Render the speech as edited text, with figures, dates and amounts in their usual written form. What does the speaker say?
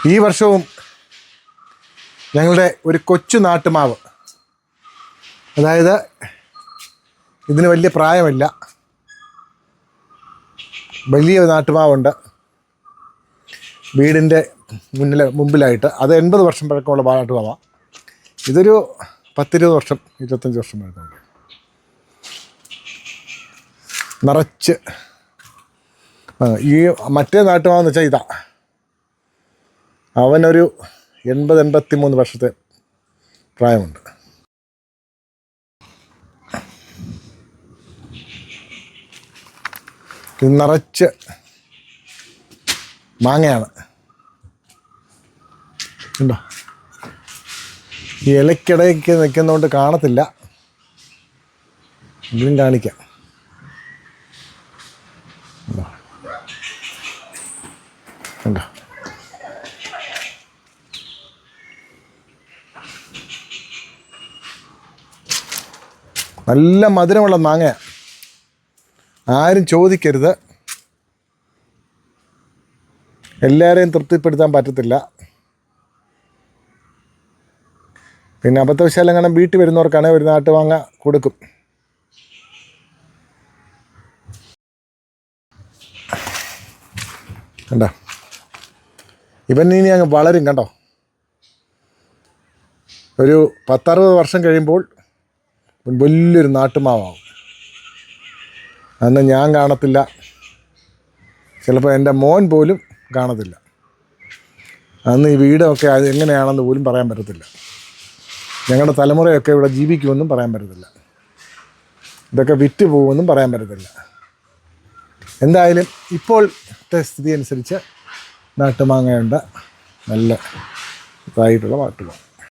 ഈ വർഷവും ഞങ്ങളുടെ ഒരു കൊച്ചു നാട്ടുമാവ്, അതായത് ഇതിന് വലിയ പ്രായമില്ല, വലിയ നാട്ടുമാവുണ്ട് വീടിൻ്റെ മുമ്പിലായിട്ട്. അത് 80 വർഷം പഴക്കമുള്ള നാട്ടുമാവാണ്. ഇതൊരു 10-20 വർഷം 25 വർഷം പഴക്കമുണ്ട്. നിറച്ച് ഈ മറ്റേ നാട്ടുമാവെന്ന് വെച്ചാൽ ഇതാ, അവനൊരു 80-83 വർഷത്തെ പ്രായമുണ്ട്. ഇത് നിറച്ച് മാങ്ങയാണ്. ഉണ്ടോ? ഈ ഇലക്കിടയ്ക്ക് നിൽക്കുന്നതുകൊണ്ട് കാണത്തില്ല, ഇതിലും കാണിക്കാം. ഉണ്ടോ? നല്ല മധുരമുള്ള മാങ്ങ. ആരും ചോദിക്കരുത്, എല്ലാവരെയും തൃപ്തിപ്പെടുത്താൻ പറ്റത്തില്ല. പിന്നെ അബദ്ധവശാലും അങ്ങനെ വീട്ടിൽ വരുന്നവർക്കാണെങ്കിൽ ഒരു നാട്ടുമാങ്ങ കൊടുക്കും. കണ്ടോ? ഇവൻ ഇനി അങ്ങ് വളരും. കണ്ടോ? ഒരു 10-60 വർഷം കഴിയുമ്പോൾ വലിയൊരു നാട്ടുമാവാകും. അന്ന് ഞാൻ കാണത്തില്ല, ചിലപ്പോൾ എൻ്റെ മോൻ പോലും കാണത്തില്ല. അന്ന് ഈ വീടൊക്കെ അത് എങ്ങനെയാണെന്ന് പോലും പറയാൻ പറ്റത്തില്ല. ഞങ്ങളുടെ തലമുറയൊക്കെ ഇവിടെ ജീവിക്കുമെന്നും പറയാൻ പറ്റത്തില്ല. ഇതൊക്കെ വിറ്റ് പോകുമെന്നും പറയാൻ പറ്റത്തില്ല. എന്തായാലും ഇപ്പോഴത്തെ സ്ഥിതി അനുസരിച്ച് നാട്ടുമാങ്ങയുണ്ട്, നല്ല ഇതായിട്ടുള്ള നാട്ടുമാങ്ങ.